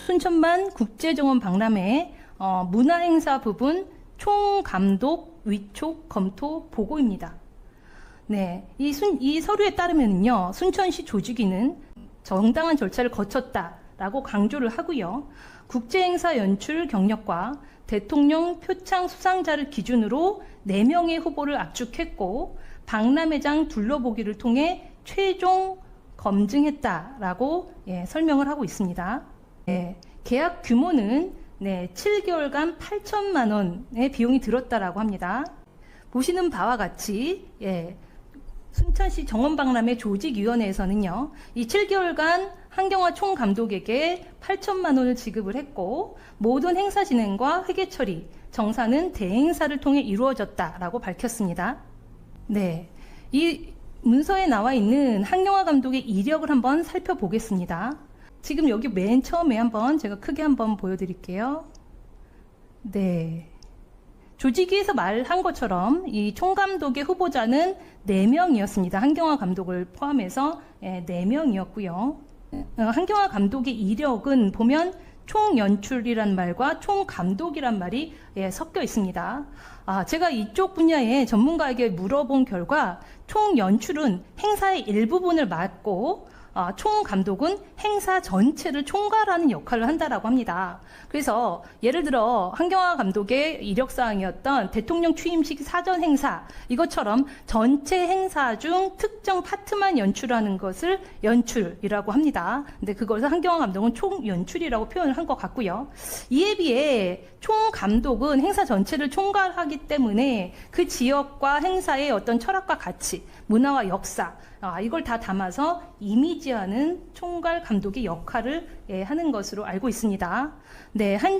순천만 국제정원 박람회 문화행사 부분 총감독 위촉 검토 보고입니다. 네, 이 서류에 따르면요, 순천시 조직위는 정당한 절차를 거쳤다라고 강조를 하고요. 국제행사 연출 경력과 대통령 표창 수상자를 기준으로 4명의 후보를 압축했고 박람회장 둘러보기를 통해 최종 검증했다라고 설명을 하고 있습니다. 계약 규모는 7개월간 8천만 원의 비용이 들었다라고 합니다. 보시는 바와 같이 순천시 정원박람회 조직위원회에서는요, 이 7개월간 한경화 총감독에게 8천만 원을 지급을 했고 모든 행사 진행과 회계 처리, 정산은 대행사를 통해 이루어졌다라고 밝혔습니다. 네, 이 문서에 나와 있는 한경화 감독의 이력을 한번 살펴보겠습니다. 지금 여기 맨 처음에 한번 제가 크게 한번 보여드릴게요. 네. 조직위에서 말한 것처럼 이 총감독의 후보자는 4명이었습니다. 한경화 감독을 포함해서 4명이었고요. 한경화 감독의 이력은 보면 총연출이란 말과 총감독이란 말이 섞여 있습니다. 제가 이쪽 분야의 전문가에게 물어본 결과 총연출은 행사의 일부분을 맡고 총감독은 행사 전체를 총괄하는 역할을 한다라고 합니다. 그래서 예를 들어 한경화 감독의 이력사항이었던 대통령 취임식 사전 행사, 이것처럼 전체 행사 중 특정 파트만 연출하는 것을 연출이라고 합니다. 근데 그것을 한경화 감독은 총연출이라고 표현을 한 것 같고요. 이에 비해 총감독은 행사 전체를 총괄하기 때문에 그 지역과 행사의 어떤 철학과 가치, 문화와 역사, 이걸 다 담아서 이미지하는 총괄 감독의 역할을 하는 것으로 알고 있습니다. 네, 한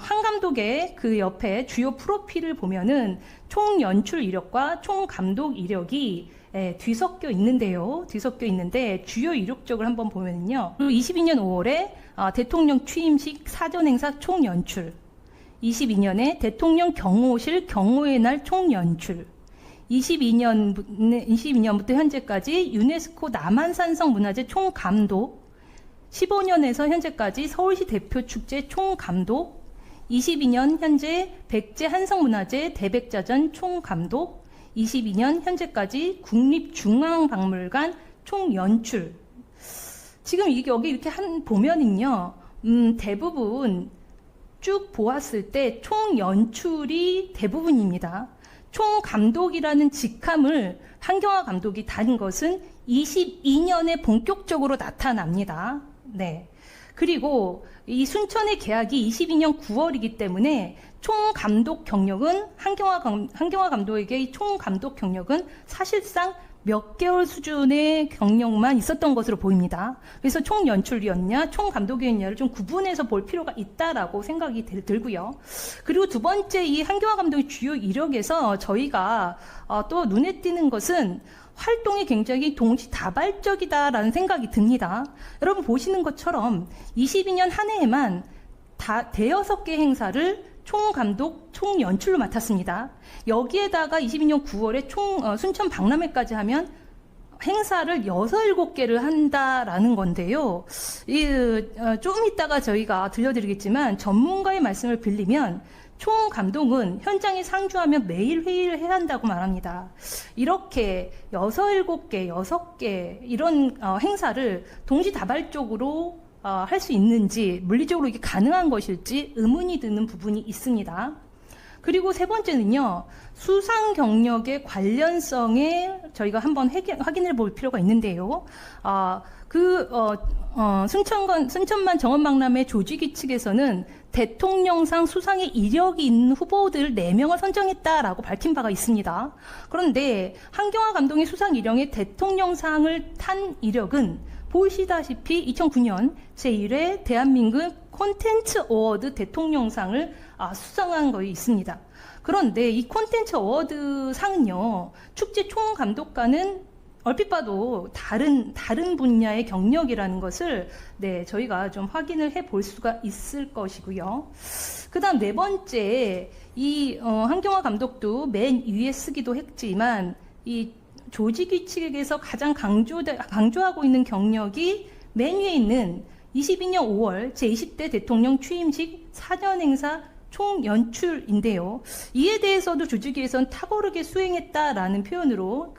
감독의 그 옆에 주요 프로필을 보면은 총연출 이력과 총감독 이력이 뒤섞여 있는데 주요 이력적을 한번 보면요. 22년 5월에 대통령 취임식 사전행사 총연출, 22년에 대통령 경호실 경호의 날 총연출, 22년부터 현재까지 유네스코 남한산성 문화재 총감독, 15년에서 현재까지 서울시 대표 축제 총감독, 22년 현재 백제 한성문화재 대백자전 총감독, 22년 현재까지 국립중앙박물관 총연출. 지금 이게 여기 이렇게 보면은요, 대부분 쭉 보았을 때 총연출이 대부분입니다. 총감독이라는 직함을 한경화 감독이 단 것은 22년에 본격적으로 나타납니다. 네. 그리고 이 순천의 계약이 22년 9월이기 때문에 총감독 경력은 한경화 감독에게 총감독 경력은 사실상 몇 개월 수준의 경력만 있었던 것으로 보입니다. 그래서 총연출이었냐, 총감독이었냐를 좀 구분해서 볼 필요가 있다라고 생각이 들고요. 그리고 두 번째, 이 한경화 감독의 주요 이력에서 저희가 또 눈에 띄는 것은 활동이 굉장히 동시다발적이다라는 생각이 듭니다. 여러분 보시는 것처럼 22년 한 해에만 대여섯 개 행사를 총감독, 총연출로 맡았습니다. 여기에다가 22년 9월에 순천 박람회까지 하면 행사를 6, 7개를 한다라는 건데요. 좀 이따가 저희가 들려드리겠지만 전문가의 말씀을 빌리면 총감독은 현장에 상주하며 매일 회의를 해야 한다고 말합니다. 이렇게 6, 7개, 6개 이런 행사를 동시다발적으로 할 수 있는지, 물리적으로 이게 가능한 것일지 의문이 드는 부분이 있습니다. 그리고 세 번째는요, 수상 경력의 관련성에 저희가 한번 확인해 볼 필요가 있는데요. 순천만 정원박람회 조직위 측에서는 대통령상 수상의 이력이 있는 후보들 4명을 선정했다라고 밝힌 바가 있습니다. 그런데 한경화 감독의 수상 이력에 대통령상을 탄 이력은 보시다시피 2009년 제1회 대한민국 콘텐츠 어워드 대통령상을 수상한 것이 있습니다. 그런데 이 콘텐츠 어워드 상은요, 축제 총감독과는 얼핏 봐도 다른 분야의 경력이라는 것을 저희가 좀 확인을 해볼 수가 있을 것이고요. 그 다음 네 번째, 이 한경화 감독도 맨 위에 쓰기도 했지만 이 조직위 측에서 가장 강조하고 있는 경력이 맨 위에 있는 22년 5월 제20대 대통령 취임식 사전행사 총연출인데요. 이에 대해서도 조직위에서는 탁월하게 수행했다라는 표현으로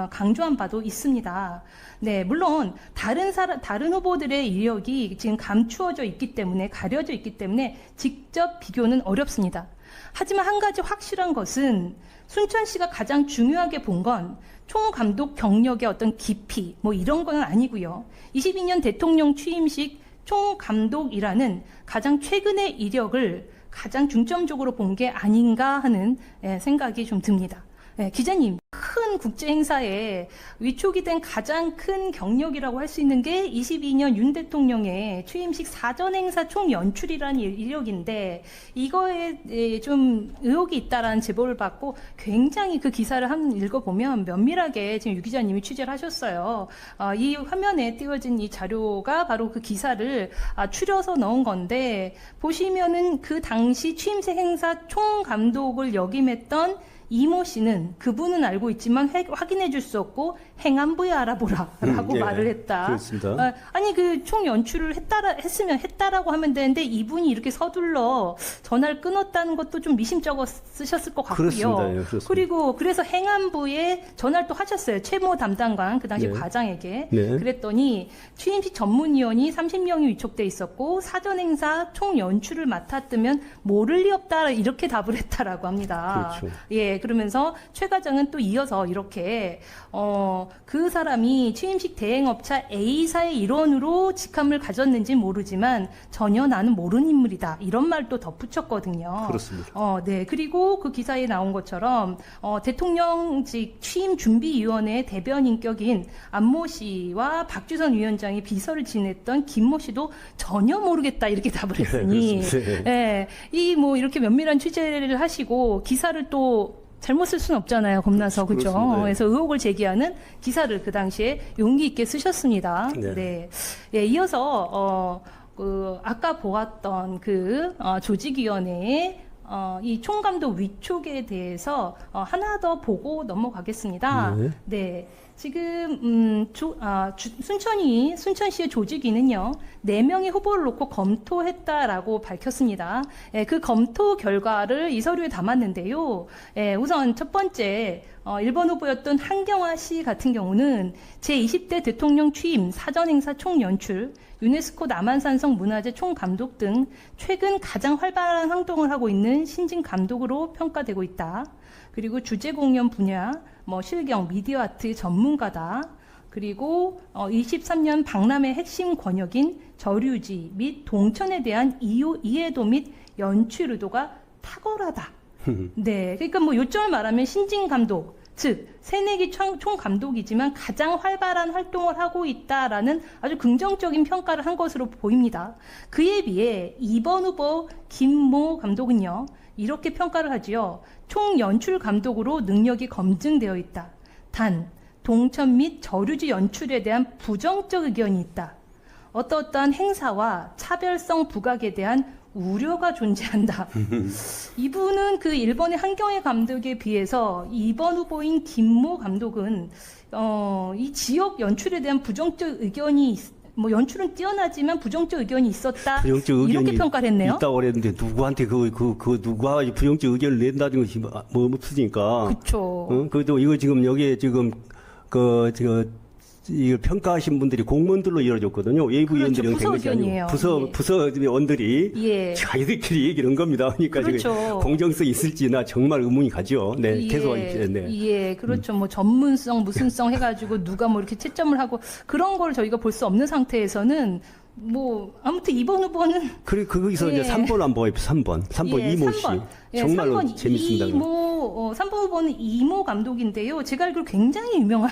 강조한 바도 있습니다. 네, 물론 다른 후보들의 이력이 지금 감추어져 있기 때문에, 가려져 있기 때문에 직접 비교는 어렵습니다. 하지만 한 가지 확실한 것은 순천시가 가장 중요하게 본 건 총감독 경력의 어떤 깊이 뭐 이런 건 아니고요. 22년 대통령 취임식 총감독이라는 가장 최근의 이력을 가장 중점적으로 본 게 아닌가 하는 생각이 좀 듭니다. 기자님, 큰 국제 행사에 위촉이 된 가장 큰 경력이라고 할 수 있는 게 22년 윤 대통령의 취임식 사전 행사 총 연출이라는 이력인데, 이거에 좀 의혹이 있다라는 제보를 받고 굉장히 그 기사를 한번 읽어보면 면밀하게 지금 유 기자님이 취재를 하셨어요. 이 화면에 띄워진 이 자료가 바로 그 기사를 추려서 넣은 건데, 보시면은 그 당시 취임식 행사 총 감독을 역임했던 이모 씨는, 그분은 알고 있지만 확인해 줄 수 없고 행안부에 알아보라라고 말을 했다. 그렇습니다. 아니 그 총 연출을 했으면 했다라고 하면 되는데 이분이 이렇게 서둘러 전화를 끊었다는 것도 좀 미심쩍어 쓰셨을 것 같고요. 그렇습니다. 예, 그렇습니다. 그리고 그래서 행안부에 전화를 또 하셨어요. 최모 담당관 그 당시 네. 과장에게. 네. 그랬더니 취임식 전문위원이 30명이 위촉돼 있었고 사전 행사 총 연출을 맡았으면 모를 리 없다 이렇게 답을 했다라고 합니다. 그렇죠. 예, 그러면서 최 과장은 또 이어서 이렇게 그 사람이 취임식 대행업체 A사의 일원으로 직함을 가졌는지 모르지만 전혀 나는 모르는 인물이다. 이런 말도 덧붙였거든요. 그렇습니다. 네. 그리고 그 기사에 나온 것처럼 대통령직 취임준비위원회 대변인격인 안모 씨와 박주선 위원장이 비서를 지냈던 김모 씨도 전혀 모르겠다 이렇게 답을 했으니, 예, 이 뭐 이렇게 면밀한 취재를 하시고 기사를 또 잘못 쓸 수는 없잖아요. 겁나서. 그죠? 그렇습니다. 그래서 의혹을 제기하는 기사를 그 당시에 용기 있게 쓰셨습니다. 네. 네. 예, 이어서 아까 보았던 조직위원회의 이 총감독 위촉에 대해서 하나 더 보고 넘어가겠습니다. 네. 네. 지금 순천시의 조직위는요 4명의 후보를 놓고 검토했다라고 밝혔습니다. 그 검토 결과를 이 서류에 담았는데요. 우선 첫 번째 1번 후보였던 한경화 씨 같은 경우는 제20대 대통령 취임 사전행사 총연출, 유네스코 남한산성 문화재 총감독 등 최근 가장 활발한 활동을 하고 있는 신진 감독으로 평가되고 있다. 그리고 주제 공연 분야, 실경, 미디어 아트 전문가다. 그리고 23년 박람회 핵심 권역인 저류지 및 동천에 대한 이해도 및 연출 의도가 탁월하다. 네, 그러니까 요점을 말하면 신진 감독, 즉 새내기 총감독이지만 가장 활발한 활동을 하고 있다라는 아주 긍정적인 평가를 한 것으로 보입니다. 그에 비해 2번 후보 김모 감독은요 이렇게 평가를 하지요. 총연출 감독으로 능력이 검증되어 있다. 단 동천 및 저류지 연출에 대한 부정적 의견이 있다. 어떠한 행사와 차별성 부각에 대한 우려가 존재한다. 이분은 그 1번의 한경애 감독에 비해서 2번 후보인 김모 감독은 이 지역 연출에 대한 부정적 의견이 연출은 뛰어나지만 부정적 의견이 있었다. 부정적 의견이 이렇게 평가를 했네요. 있다고 그랬는데 누구한테 누가 부정적 의견을 낸다는 것이 없으니까. 그렇죠. 그래도 이거 지금 여기에 지금 이걸 평가하신 분들이 공무원들로 이루어졌거든요. 외부 위원들이 부서 된 것이 아니고 의견이에요. 부서원들이 예. 자기들끼리 얘기를 한 겁니다. 그러니까 그렇죠. 지금 공정성이 있을지나 정말 의문이 가죠. 네, 예, 계속 네. 예, 그렇죠. 전문성, 무슨성 해가지고 누가 이렇게 채점을 하고 그런 걸 저희가 볼 수 없는 상태에서는 아무튼 2번 후보는 거기서 예. 이제 3번 한번 봐요. 3번 예, 이모 씨. 3번. 예, 정말로 3번 재밌습니다. 3번 후보는 이모 감독인데요. 제가 알기로 굉장히 유명한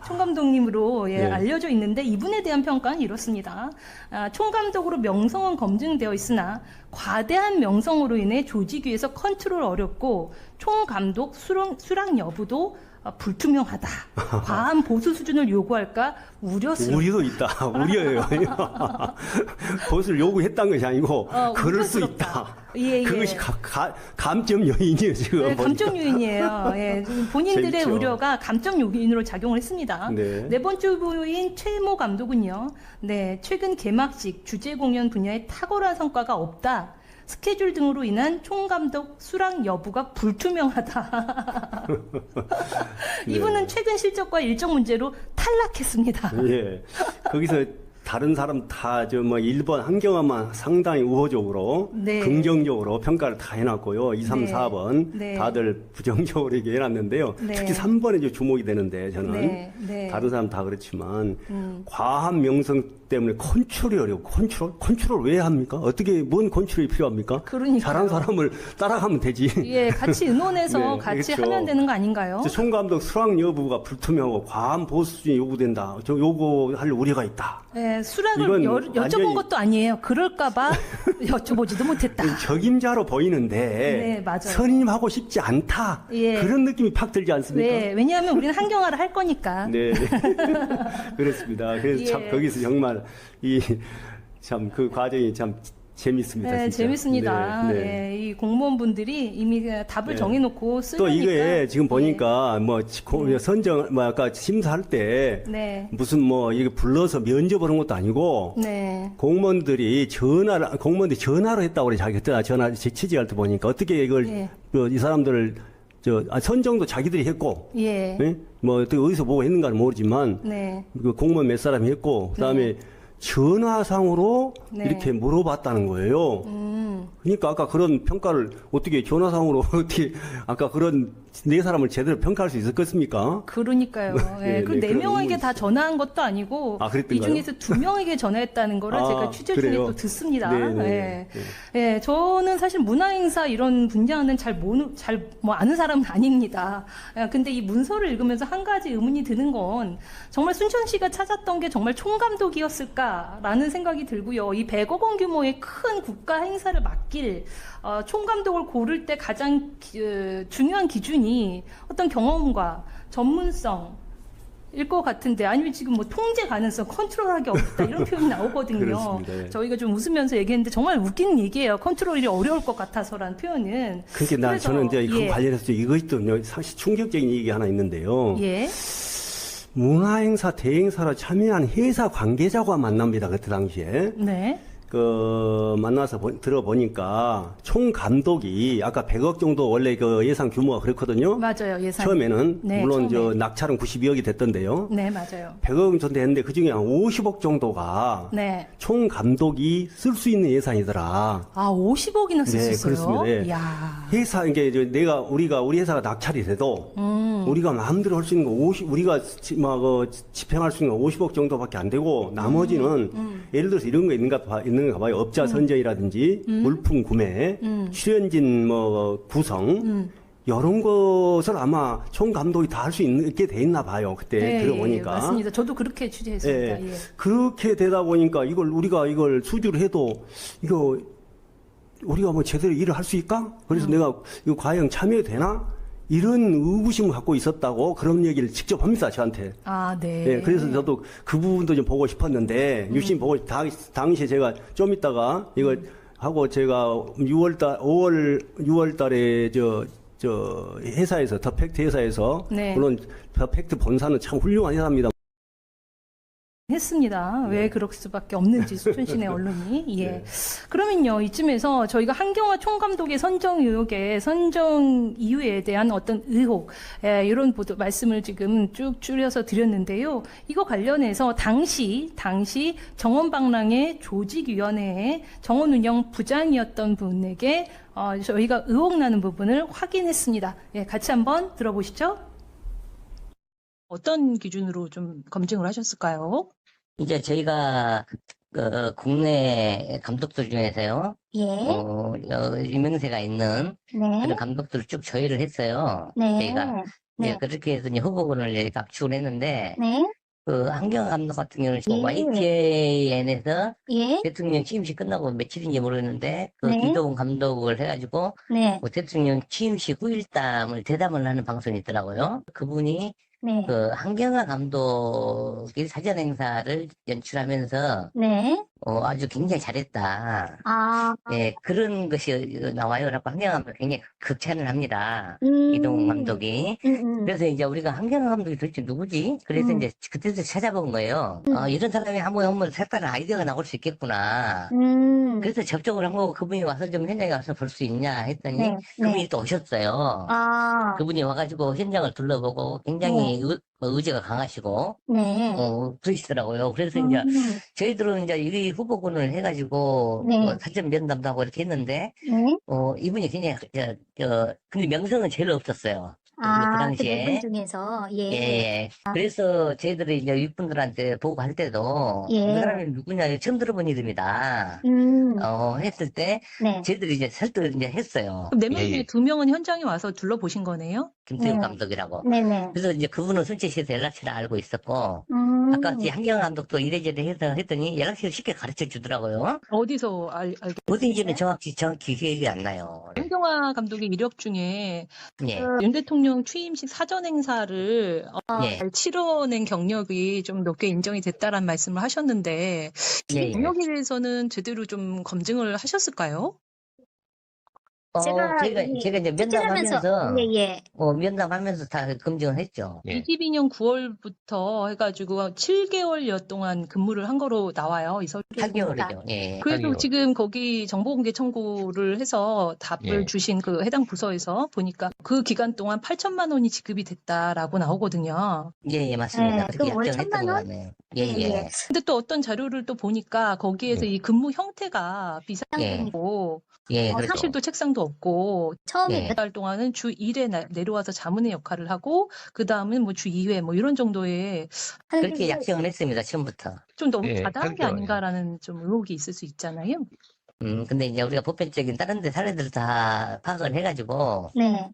총감독님으로 네. 알려져 있는데 이분에 대한 평가는 이렇습니다. 총감독으로 명성은 검증되어 있으나 과대한 명성으로 인해 조직위에서 컨트롤 어렵고 총감독 수락 여부도 불투명하다. 과한 보수 수준을 요구할까 우려스럽다. 우리도 있다. 우려예요. 보수를 요구했다는 것이 아니고 그럴 수 우려스럽다. 있다. 예, 예. 그것이 감점 요인이에요 지금. 네, 감정 요인이에요. 예, 본인들의 재밌죠. 우려가 감정 요인으로 작용을 했습니다. 네. 네 번째 후보인 최모 감독은요. 네, 최근 개막식 주제 공연 분야에 탁월한 성과가 없다. 스케줄 등으로 인한 총감독 수락 여부가 불투명하다. 이분은 최근 실적과 일정 문제로 탈락했습니다. 예. 거기서 다른 사람 다 저 뭐 1번 한경화만 상당히 우호적으로 네. 긍정적으로 평가를 다 해놨고요. 2, 3, 네. 4번 네. 다들 부정적으로 이렇게 해놨는데요. 네. 특히 3번에 이제 주목이 되는데 저는 네, 네. 다른 사람 다 그렇지만 과한 명성 때문에 컨트롤이 어려워. 컨트롤 왜 합니까? 어떻게 뭔 컨트롤이 필요합니까? 그러니까요. 잘하는 사람을 따라가면 되지. 예, 같이 의논해서 네, 같이 그렇죠. 하면 되는 거 아닌가요? 총감독 수락 여부가 불투명하고 과한 보수 수준이 요구된다. 저 요구할 우려가 있다. 예, 수락을 이건 여쭤본 완전히- 것도 아니에요. 그럴까봐 여쭤보지도 못했다. 적임자로 보이는데 네, 맞아요. 선임하고 싶지 않다. 예. 그런 느낌이 팍 들지 않습니까? 왜? 왜냐하면 우리는 한경화를 할 거니까. 네, 그렇습니다. 그래서 참 예. 거기서 정말 참 그 과정이 참 재밌습니다. 네, 진짜. 재밌습니다. 네, 네. 예, 이 공무원분들이 이미 답을 네. 정해놓고 또 쓰려니까. 이게 지금 예. 보니까 선정 뭐 아까 심사할 때 네, 무슨 뭐 이게 불러서 면접하는 것도 아니고 네, 공무원들이 전화로 했다고 그래 자기 그때 전화 취재할 때 보니까 어떻게 이걸 예. 이 사람들을 선정도 자기들이 했고 예, 예? 뭐 어떻게 어디서 보고 했는가는 모르지만 네, 그 공무원 몇 사람이 했고 그다음에 전화상으로 네. 이렇게 물어봤다는 거예요. 그러니까 아까 그런 평가를 어떻게 전화상으로 어떻게 아까 그런 네 사람을 제대로 평가할 수 있었겠습니까? 그러니까요. 네, 예, 그 네, 네 그런 명에게 의문이 다 전화한 것도 아니고 아, 그랬던가요? 이 중에서 2명에게 전화했다는 거를 아, 제가 취재 중에 그래요? 또 듣습니다. 네, 네, 예. 네. 예, 저는 사실 문화행사 이런 분야는 잘 뭐 아는 사람은 아닙니다. 예, 근데 이 문서를 읽으면서 한 가지 의문이 드는 건 정말 순천시가 찾았던 게 정말 총감독이었을까라는 생각이 들고요. 이 100억 원 규모의 큰 국가 행사를 맡길 총감독을 고를 때 가장 중요한 기준이 어떤 경험과 전문성 일 것 같은데 아니면 지금 뭐 통제 가능성, 컨트롤하기 어렵다 이런 표현이 나오거든요. 그렇습니다. 예. 저희가 좀 웃으면서 얘기했는데 정말 웃기는 얘기예요. 컨트롤이 어려울 것 같아서라는 표현은. 그러니까 그래서, 저는 이제 그 예. 관련해서 이것도 사실 충격적인 얘기 하나 있는데요. 예. 문화행사 대행사로 참여한 회사 관계자와 만납니다. 그때 당시에. 네. 만나서 들어보니까 총 감독이 아까 100억 정도 원래 그 예상 규모가 그렇거든요. 맞아요. 예산. 처음에는 네, 물론 처음에. 낙찰은 92억이 됐던데요. 네, 맞아요. 100억 정도 했는데 그 중에 한 50억 정도가 네. 총 감독이 쓸 수 있는 예산이더라. 아, 50억이나 네, 쓰셨어요? 그렇습니다. 예. 이야. 회사 이게 이제 우리 회사가 낙찰이 돼도 우리가 마음대로 할 수 있는 거 우리가 집행할 수 있는 거 50억 정도밖에 안 되고 나머지는 예를 들어서 이런 거 있는가 봐요. 업자 선정이라든지 물품 구매, 출연진 구성 이런 것을 아마 총 감독이 다 할 수 있게 돼 있나 봐요. 그때 네, 들어보니까. 맞습니다. 저도 그렇게 취재했습니다. 예. 그렇게 되다 보니까 우리가 이걸 수주를 해도 우리가 뭐 제대로 일을 할 수 있을까? 그래서 내가 이거 과연 참여해도 되나? 이런 의구심을 갖고 있었다고 그런 얘기를 직접 합니다, 저한테. 아, 네. 예, 그래서 저도 그 부분도 좀 보고 싶었는데, 유심히 보고, 당시에 제가 좀 있다가 이걸 하고 제가 6월 달에 회사에서, 더 팩트 회사에서, 네. 물론 더 팩트 본사는 참 훌륭한 회사입니다. 했습니다. 왜 그럴 수밖에 없는지 수천시내 언론이. 예. 네. 그러면요 이쯤에서 저희가 한경화 총감독의 선정 의혹에 선정 이유에 대한 어떤 의혹 이런 말씀을 지금 쭉 줄여서 드렸는데요. 이거 관련해서 당시 정원방랑의 조직위원회의 정원운영 부장이었던 분에게 저희가 의혹나는 부분을 확인했습니다. 예, 같이 한번 들어보시죠. 어떤 기준으로 좀 검증을 하셨을까요? 이제 저희가 국내 감독들 중에서요, 예, 유명세가 있는 네, 그런 감독들을 쭉 조회를 했어요. 네, 저희가 네, 그렇게 해서 이제 후보군을 이제 압축을 했는데 네, 그 한경화 감독 같은 경우는 예. YTN에서 예. 대통령 취임식 끝나고 며칠인지 모르겠는데 그 네. 이도훈 감독을 해가지고 네. 뭐 대통령 취임식 후일담을 대담을 하는 방송이 있더라고요. 그분이 네. 그 한경화 감독이 사전 행사를 연출하면서 네. 아주 굉장히 잘했다. 아. 예, 그런 것이 나와요. 그래서 한경화 감독 굉장히 극찬을 합니다. 음. 이동훈 감독이. 음. 그래서 이제 우리가 한경화 감독이 도대체 누구지? 그래서 이제 그때도 찾아본 거예요. 이런 사람이 한번 색다른 아이디어가 나올 수 있겠구나. 그래서 접촉을 한 거고 그분이 와서 좀 현장에 와서 볼 수 있냐 했더니 네. 그분이 네. 또 오셨어요. 아. 그분이 와가지고 현장을 둘러보고 굉장히 의지가 강하시고, 네. 그러시더라고요. 그래서 이제 저희들은 이제 이 후보군을 해가지고 네. 사전 면담도 하고 이렇게 했는데, 네. 이분이 굉장히, 근데 명성은 제일 없었어요. 그 아, 그 당시에. 네 분 중에서, 예. 예. 그래서 저희들이 이제 윗분들한테 보고할 때도, 예. 그 사람이 누구냐, 처음 들어본 이름이다. 했을 때, 네. 저희들이 이제 설득을 이제 했어요. 그럼 4명 예, 중에 예. 2명은 현장에 와서 둘러보신 거네요? 김태욱 네. 감독이라고. 네네. 그래서 이제 그분은 순천시에서 연락처를 알고 있었고, 아까 한경화 감독도 이래저래 해서 했더니 연락처를 쉽게 가르쳐 주더라고요. 어디서 알게 어딘지는 정확히 기억이 안 나요. 한경화 감독의 이력 중에 예, 윤 대통령 취임식 사전 행사를 예, 잘 치러낸 경력이 좀 몇 개 인정이 됐다라는 말씀을 하셨는데 예, 이 예. 경력에 대해서는 제대로 좀 검증을 하셨을까요? 제가 제가 이제 면담하면서, 예. 면담하면서 다 검증을 했죠. 예. 22년 9월부터 해가지고 7개월여 동안 근무를 한 거로 나와요. 이 서류. 8개월이죠. 예. 그래도 8개월. 지금 거기 정보공개 청구를 해서 답을 예. 주신 그 해당 부서에서 보니까 그 기간 동안 8천만 원이 지급이 됐다라고 나오거든요. 예, 맞습니다. 네, 그렇게 그럼 월 약정했던 1,000만 것 원? 같네요. 예, 예, 예. 예. 근데 또 어떤 자료를 또 보니까 거기에서 예. 이 근무 형태가 비상근무고 예, 그렇죠. 사실도 책상도 없고 처음에 예. 몇 달 동안은 주 1회 내려와서 자문의 역할을 하고 그 다음은 뭐 주 2회 뭐 이런 정도의 그렇게 약정을 했습니다. 처음부터. 좀 너무 예, 과다한 게 8개월. 아닌가라는 좀 의혹이 있을 수 있잖아요. 근데 이제 우리가 보편적인 다른 데 사례들을 다 파악을 해가지고, 네.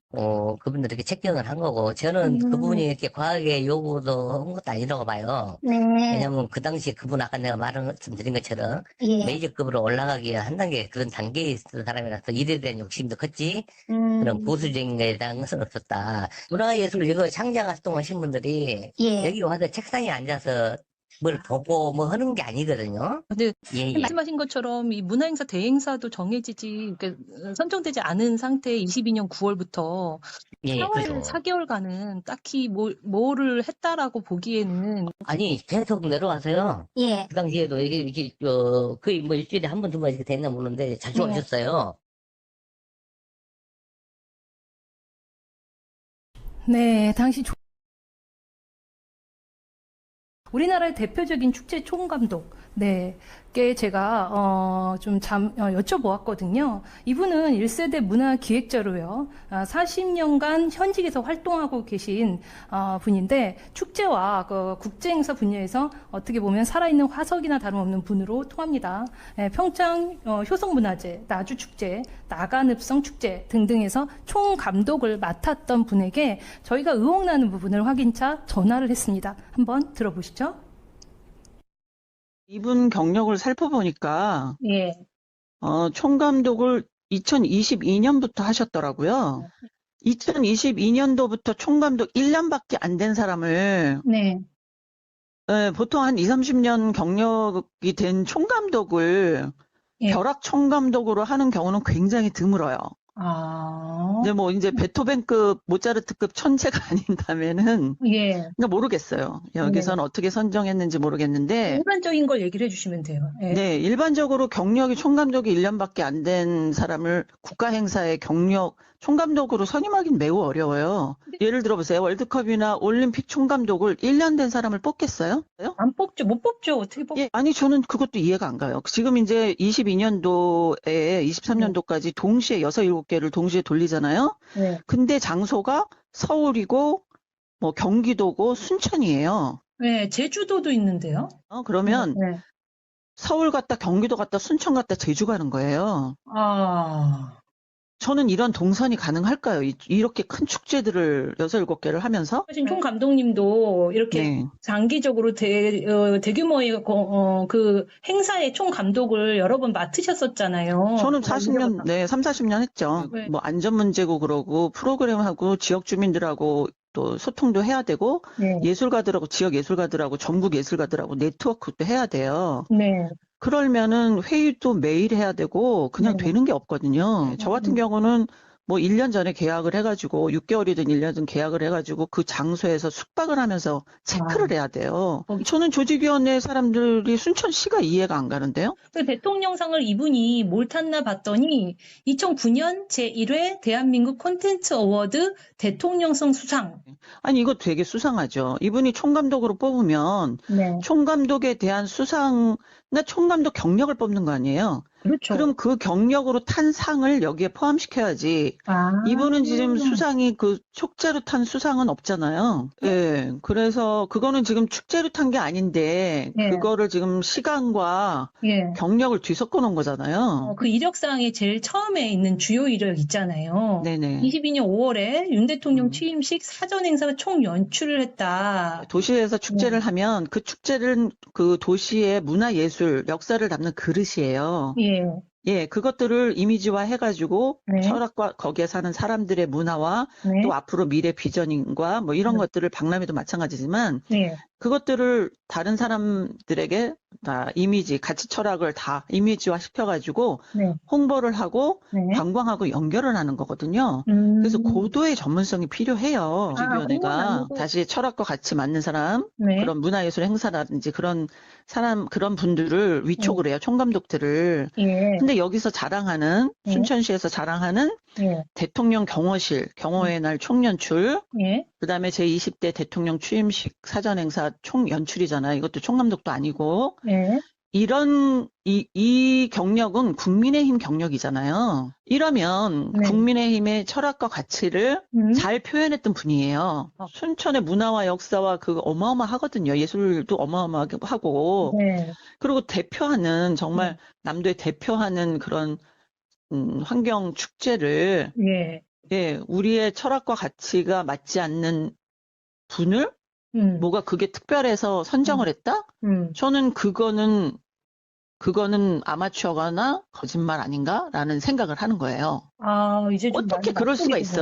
그분들에게 책정을 한 거고, 저는 그분이 이렇게 과하게 요구도 한 것도 아니라고 봐요. 네. 왜냐면 그 당시에 그분 아까 내가 말씀드린 것처럼 예. 메이저급으로 올라가기 위한 한 단계 그런 단계에 있었던 사람이라서 일에 대한 욕심도 컸지, 그런 보수적인 것에 대한 것은 없었다. 문화예술 이거 창작 활동하신 분들이 예. 여기 와서 책상에 앉아서 뭘 보고 뭐 하는 게 아니거든요. 근데 예, 예. 말씀하신 것처럼 이 문화행사 대행사도 정해지지 그러니까 선정되지 않은 상태에 22년 9월부터 예, 4월 그렇죠. 4개월간은 딱히 뭐를 했다라고 보기에는 아니, 계속 내려와서요. 예. 그 당시에도 이게, 거의 뭐 일주일에 한 번, 두 번 이렇게 됐나 모르는데 자주 네. 오셨어요. 네, 당시 우리나라의 대표적인 축제 총감독, 네, 께 제가 좀 여쭤보았거든요. 이분은 1세대 문화기획자로요. 40년간 현직에서 활동하고 계신 분인데 축제와 그 국제행사 분야에서 어떻게 보면 살아있는 화석이나 다름없는 분으로 통합니다. 네, 평창 효성문화제, 나주축제, 나간읍성 축제 등등에서 총감독을 맡았던 분에게 저희가 의혹나는 부분을 확인차 전화를 했습니다. 한번 들어보시죠. 이분 경력을 살펴보니까, 예. 총감독을 2022년부터 하셨더라고요. 2022년도부터 총감독 1년밖에 안 된 사람을, 네. 보통 한 20, 30년 경력이 된 총감독을 예. 벼락 총감독으로 하는 경우는 굉장히 드물어요. 근데 뭐 이제 베토벤급, 모차르트급 천재가 아닌다면은, 예. 그러니까 모르겠어요. 여기서는 어떻게 선정했는지 모르겠는데, 일반적인 걸 얘기를 해주시면 돼요. 예. 네, 일반적으로 경력이 총감독이 1년밖에 안 된 사람을 국가행사의 경력 총감독으로 선임하기는 매우 어려워요. 예를 들어보세요. 월드컵이나 올림픽 총감독을 1년 된 사람을 뽑겠어요? 안 뽑죠. 못 뽑죠. 어떻게 뽑? 예, 아니 저는 그것도 이해가 안 가요. 지금 이제 22년도에 23년도까지 동시에 6, 7개를 동시에 돌리잖아요. 네. 근데 장소가 서울이고 뭐 경기도고 순천이에요. 네, 제주도도 있는데요. 그러면 네. 서울 갔다 경기도 갔다 순천 갔다 제주 가는 거예요. 저는 이런 동선이 가능할까요? 이렇게 큰 축제들을 6, 7개를 하면서? 사실 총 감독님도 이렇게 네. 장기적으로 대규모의 그 행사의 총 감독을 여러 번 맡으셨었잖아요. 저는 40년, 네, 3, 40년 했죠. 네. 뭐 안전 문제고 그러고 프로그램하고 지역 주민들하고 또 소통도 해야 되고 네. 예술가들하고 지역 예술가들하고 전국 예술가들하고 네트워크도 해야 돼요. 네. 그러면은 회의도 매일 해야 되고 그냥 네. 되는 게 없거든요. 저 같은 경우는 뭐 1년 전에 계약을 해가지고 6개월이든 1년이든 계약을 해가지고 그 장소에서 숙박을 하면서 체크를 해야 돼요. 저는 조직위원회 사람들이 순천시가 이해가 안 가는데요. 그 대통령상을 이분이 뭘 탔나 봤더니 2009년 제1회 대한민국 콘텐츠 어워드 대통령상 수상. 아니 이거 되게 수상하죠. 이분이 총감독으로 뽑으면 네. 총감독에 대한 수상이나 총감독 경력을 뽑는 거 아니에요. 그렇죠. 그럼 그 경력으로 탄 상을 여기에 포함시켜야지. 이분은 지금 수상이 그 축제로 탄 수상은 없잖아요. 예. 그래서 그거는 지금 축제로 탄 게 아닌데 네. 그거를 지금 시간과 예. 경력을 뒤섞어 놓은 거잖아요. 그 이력사항에 제일 처음에 있는 주요 이력 있잖아요. 네네. 22년 5월에 윤 대통령 취임식 사전 행사 총 연출을 했다. 도시에서 축제를 하면 그 축제는 그 도시의 문화예술, 역사를 담는 그릇이에요. 예. 예, 그것들을 이미지화 해가지고 네. 철학과 거기에 사는 사람들의 문화와 네. 또 앞으로 미래 비전과 뭐 이런 것들을 박람회도 마찬가지지만 네. 그것들을 다른 사람들에게 다 이미지, 가치 철학을 다 이미지화 시켜가지고 네. 홍보를 하고 네. 관광하고 연결을 하는 거거든요. 그래서 고도의 전문성이 필요해요. 조직위원회가 홍보는 아니고. 다시 철학과 같이 맞는 사람, 네. 그런 문화예술 행사라든지 그런 사람, 그런 분들을 위촉을 해요. 총감독들을. 예. 근데 여기서 자랑하는, 네. 순천시에서 자랑하는 예. 대통령 경호실, 경호의 날 총연출, 예. 그 다음에 제20대 대통령 취임식 사전행사 총연출이잖아요. 이것도 총감독도 아니고. 예. 이 경력은 국민의힘 경력이잖아요. 이러면 네. 국민의힘의 철학과 가치를 잘 표현했던 분이에요. 순천의 문화와 역사와 그 어마어마하거든요. 예술도 어마어마하게 하고. 네. 그리고 대표하는 정말 남도에 대표하는 그런 환경 축제를 예. 예, 우리의 철학과 가치가 맞지 않는 분을 뭐가 그게 특별해서 선정을 했다? 저는 그거는 아마추어거나 거짓말 아닌가라는 생각을 하는 거예요. 이제 좀 어떻게 많이 그럴 수가 납득이 있어요?